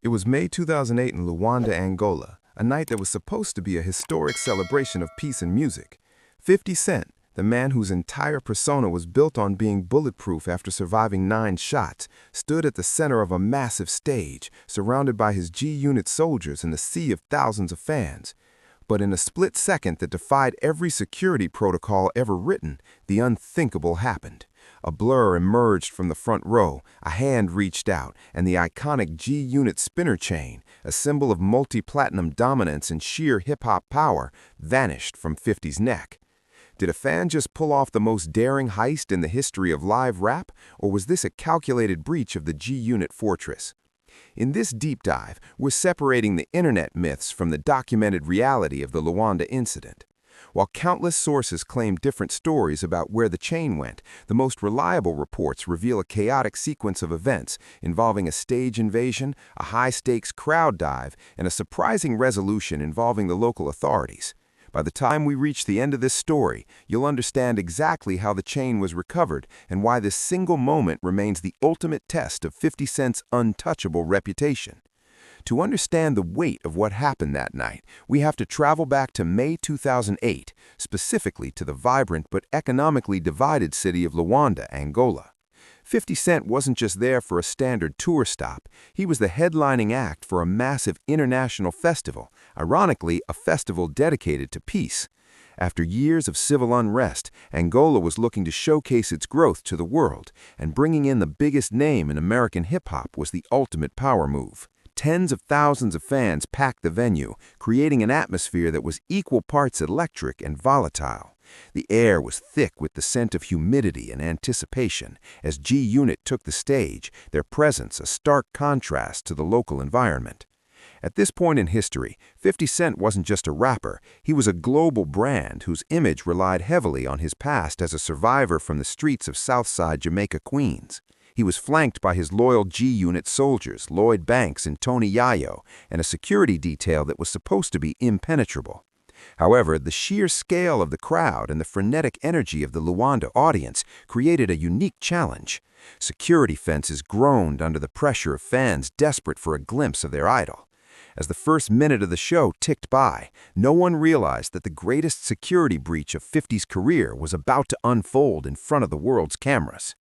It was May 2008 in Luanda, Angola, a night that was supposed to be a historic celebration of peace and music. 50 Cent, the man whose entire persona was built on being bulletproof after surviving 9 shots, stood at the center of a massive stage, surrounded by his G-Unit soldiers and a sea of thousands of fans. But in a split second that defied every security protocol ever written, the unthinkable happened. A blur emerged from the front row, a hand reached out, and the iconic G-Unit spinner chain, a symbol of multi-platinum dominance and sheer hip-hop power, vanished from 50's neck. Did a fan just pull off the most daring heist in the history of live rap, or was this a calculated breach of the G-Unit fortress? In this deep dive, we're separating the internet myths from the documented reality of the Luanda incident. While countless sources claim different stories about where the chain went, the most reliable reports reveal a chaotic sequence of events involving a stage invasion, a high-stakes crowd dive, and a surprising resolution involving the local authorities. By the time we reach the end of this story, you'll understand exactly how the chain was recovered and why this single moment remains the ultimate test of 50 Cent's untouchable reputation. To understand the weight of what happened that night, we have to travel back to May 2008, specifically to the vibrant but economically divided city of Luanda, Angola. 50 Cent wasn't just there for a standard tour stop, he was the headlining act for a massive international festival, ironically a festival dedicated to peace. After years of civil unrest, Angola was looking to showcase its growth to the world, and bringing in the biggest name in American hip-hop was the ultimate power move. Tens of thousands of fans packed the venue, creating an atmosphere that was equal parts electric and volatile. The air was thick with the scent of humidity and anticipation. As G-Unit took the stage, their presence a stark contrast to the local environment. At this point in history, 50 Cent wasn't just a rapper, he was a global brand whose image relied heavily on his past as a survivor from the streets of Southside Jamaica, Queens. He was flanked by his loyal G-Unit soldiers, Lloyd Banks and Tony Yayo, and a security detail that was supposed to be impenetrable. However, the sheer scale of the crowd and the frenetic energy of the Luanda audience created a unique challenge. Security fences groaned under the pressure of fans desperate for a glimpse of their idol. As the first minute of the show ticked by, no one realized that the greatest security breach of 50's career was about to unfold in front of the world's cameras.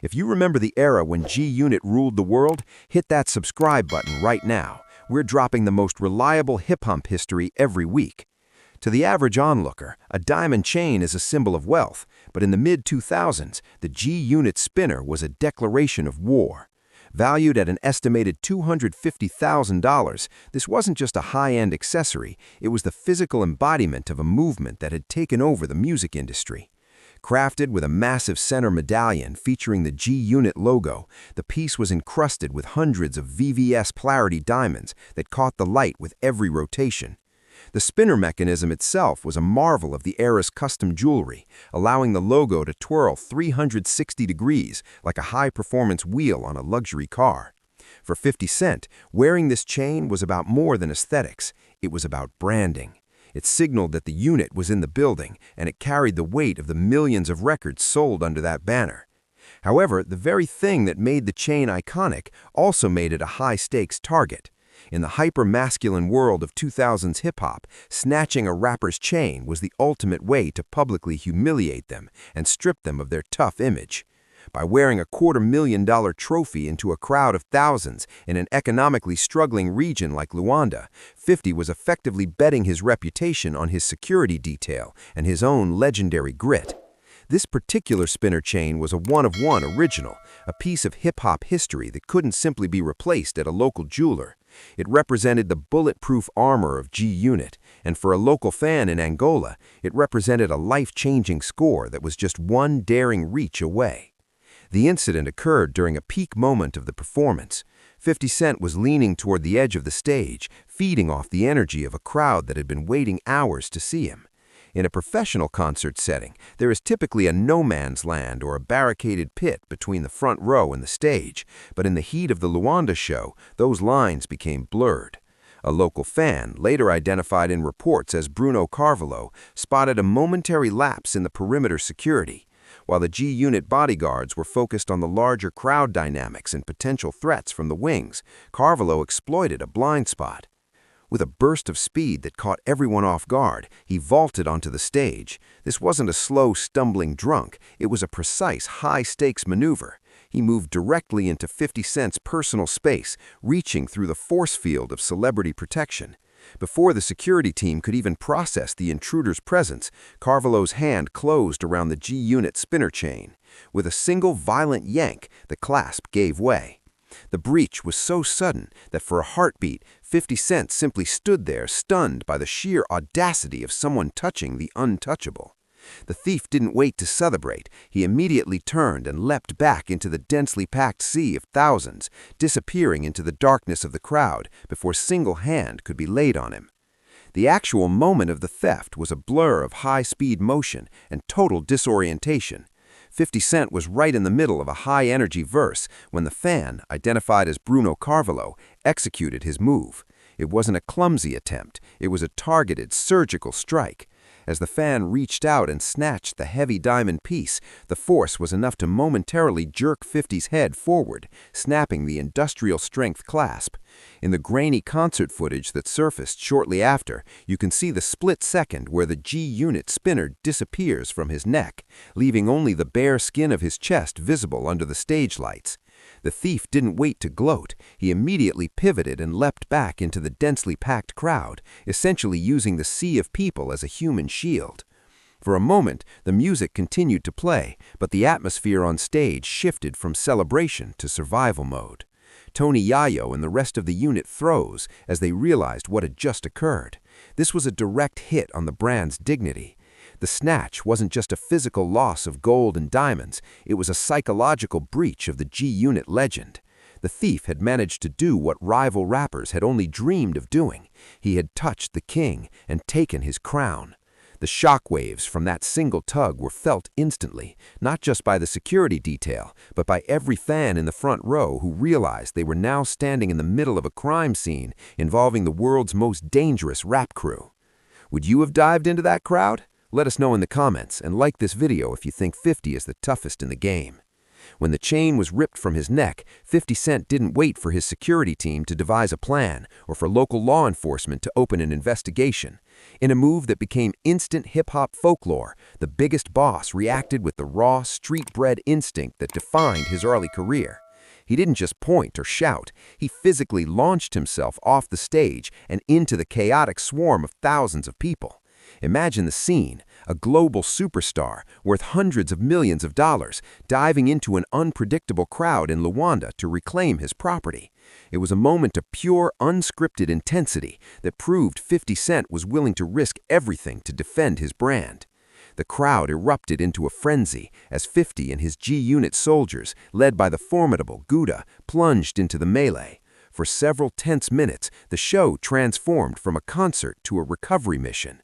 If you remember the era when G-Unit ruled the world, hit that subscribe button right now. We're dropping the most reliable hip-hop history every week. To the average onlooker, a diamond chain is a symbol of wealth, but in the mid-2000s, the G-Unit spinner was a declaration of war. Valued at an estimated $250,000, this wasn't just a high-end accessory, it was the physical embodiment of a movement that had taken over the music industry. Crafted with a massive center medallion featuring the G-Unit logo, the piece was encrusted with hundreds of VVS polarity diamonds that caught the light with every rotation. The spinner mechanism itself was a marvel of the era's custom jewelry, allowing the logo to twirl 360 degrees like a high-performance wheel on a luxury car. For 50 Cent, wearing this chain was about more than aesthetics, it was about branding. It signaled that the unit was in the building, and it carried the weight of the millions of records sold under that banner. However, the very thing that made the chain iconic also made it a high-stakes target. In the hyper-masculine world of 2000s hip-hop, snatching a rapper's chain was the ultimate way to publicly humiliate them and strip them of their tough image. By wearing a $250,000 trophy into a crowd of thousands in an economically struggling region like Luanda, 50 was effectively betting his reputation on his security detail and his own legendary grit. This particular spinner chain was a one-of-one original, a piece of hip-hop history that couldn't simply be replaced at a local jeweler. It represented the bulletproof armor of G-Unit, and for a local fan in Angola, it represented a life-changing score that was just one daring reach away. The incident occurred during a peak moment of the performance. 50 Cent was leaning toward the edge of the stage, feeding off the energy of a crowd that had been waiting hours to see him. In a professional concert setting, there is typically a no-man's land or a barricaded pit between the front row and the stage, but in the heat of the Luanda show, those lines became blurred. A local fan, later identified in reports as Bruno Carvalho, spotted a momentary lapse in the perimeter security. while the G-Unit bodyguards were focused on the larger crowd dynamics and potential threats from the wings. Carvalho exploited a blind spot. With a burst of speed that caught everyone off guard, he vaulted onto the stage. This wasn't a slow, stumbling drunk. It was a precise, high-stakes maneuver. He moved directly into 50 Cent's personal space, reaching through the force field of celebrity protection. Before the security team could even process the intruder's presence, Carvalho's hand closed around the G-Unit spinner chain. With a single violent yank, the clasp gave way. The breach was so sudden that for a heartbeat, 50 Cent simply stood there, stunned by the sheer audacity of someone touching the untouchable. The thief didn't wait to celebrate. He immediately turned and leapt back into the densely packed sea of thousands, disappearing into the darkness of the crowd before a single hand could be laid on him. The actual moment of the theft was a blur of high-speed motion and total disorientation. 50 Cent was right in the middle of a high-energy verse when the fan, identified as Bruno Carvalho, executed his move. It wasn't a clumsy attempt. It was a targeted, surgical strike. As the fan reached out and snatched the heavy diamond piece, the force was enough to momentarily jerk 50's head forward, snapping the industrial-strength clasp. In the grainy concert footage that surfaced shortly after, you can see the split second where the G-Unit spinner disappears from his neck, leaving only the bare skin of his chest visible under the stage lights. The thief didn't wait to gloat. He immediately pivoted and leapt back into the densely packed crowd, essentially using the sea of people as a human shield. For a moment, the music continued to play, but the atmosphere on stage shifted from celebration to survival mode. Tony Yayo and the rest of the unit froze as they realized what had just occurred. This was a direct hit on the brand's dignity. The snatch wasn't just a physical loss of gold and diamonds, it was a psychological breach of the G-Unit legend. The thief had managed to do what rival rappers had only dreamed of doing. He had touched the king and taken his crown. The shockwaves from that single tug were felt instantly, not just by the security detail, but by every fan in the front row who realized they were now standing in the middle of a crime scene involving the world's most dangerous rap crew. Would you have dived into that crowd? Let us know in the comments and like this video if you think 50 is the toughest in the game. When the chain was ripped from his neck, 50 Cent didn't wait for his security team to devise a plan or for local law enforcement to open an investigation. In a move that became instant hip-hop folklore, the biggest boss reacted with the raw, street-bred instinct that defined his early career. He didn't just point or shout, he physically launched himself off the stage and into the chaotic swarm of thousands of people. Imagine the scene, a global superstar worth hundreds of millions of dollars diving into an unpredictable crowd in Luanda to reclaim his property. It was a moment of pure, unscripted intensity that proved 50 Cent was willing to risk everything to defend his brand. The crowd erupted into a frenzy as 50 and his G-Unit soldiers, led by the formidable Gouda, plunged into the melee. For several tense minutes, the show transformed from a concert to a recovery mission.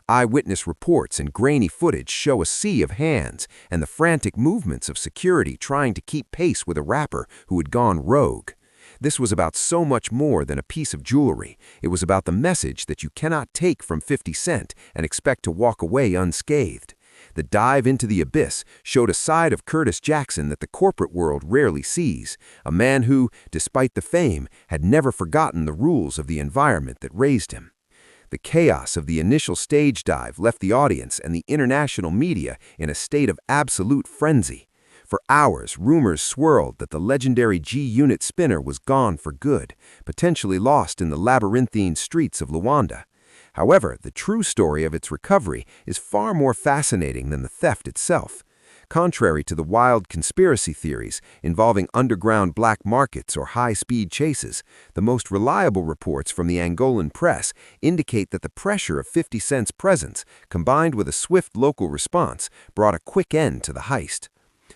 Eyewitness reports and grainy footage show a sea of hands and the frantic movements of security trying to keep pace with a rapper who had gone rogue. This was about so much more than a piece of jewelry. It was about the message that you cannot take from 50 Cent and expect to walk away unscathed. The dive into the abyss showed a side of Curtis Jackson that the corporate world rarely sees, a man who, despite the fame, had never forgotten the rules of the environment that raised him. The chaos of the initial stage dive left the audience and the international media in a state of absolute frenzy. For hours, rumors swirled that the legendary G-Unit spinner was gone for good, potentially lost in the labyrinthine streets of Luanda. However, the true story of its recovery is far more fascinating than the theft itself. Contrary to the wild conspiracy theories involving underground black markets or high-speed chases, the most reliable reports from the Angolan press indicate that the pressure of 50 Cent's presence, combined with a swift local response, brought a quick end to the heist.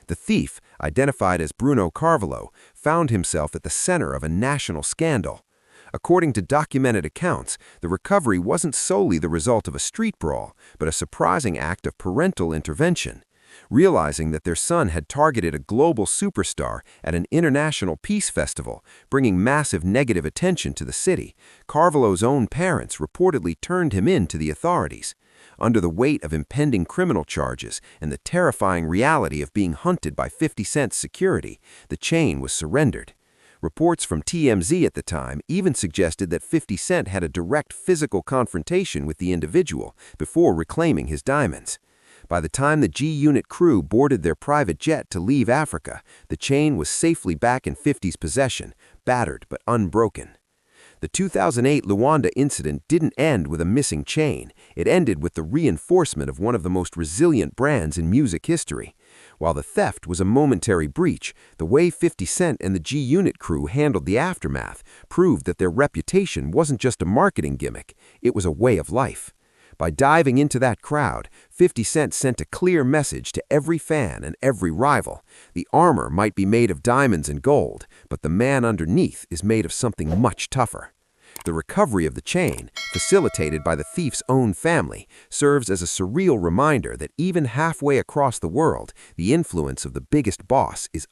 The thief, identified as Bruno Carvalho, found himself at the center of a national scandal. According to documented accounts, the recovery wasn't solely the result of a street brawl, but a surprising act of parental intervention. realizing that their son had targeted a global superstar at an international peace festival, bringing massive negative attention to the city. Carvalho's own parents reportedly turned him in to the authorities. Under the weight of impending criminal charges and the terrifying reality of being hunted by 50 Cent's security, the chain was surrendered. Reports from TMZ at the time even suggested that 50 Cent had a direct physical confrontation with the individual before reclaiming his diamonds. By the time the G-Unit crew boarded their private jet to leave Africa, the chain was safely back in 50's possession, battered but unbroken. The 2008 Luanda incident didn't end with a missing chain. It ended with the reinforcement of one of the most resilient brands in music history. While the theft was a momentary breach, the way 50 Cent and the G-Unit crew handled the aftermath proved that their reputation wasn't just a marketing gimmick, it was a way of life. By diving into that crowd, 50 Cent sent a clear message to every fan and every rival. The armor might be made of diamonds and gold, but the man underneath is made of something much tougher. The recovery of the chain, facilitated by the thief's own family, serves as a surreal reminder that even halfway across the world, the influence of the biggest boss is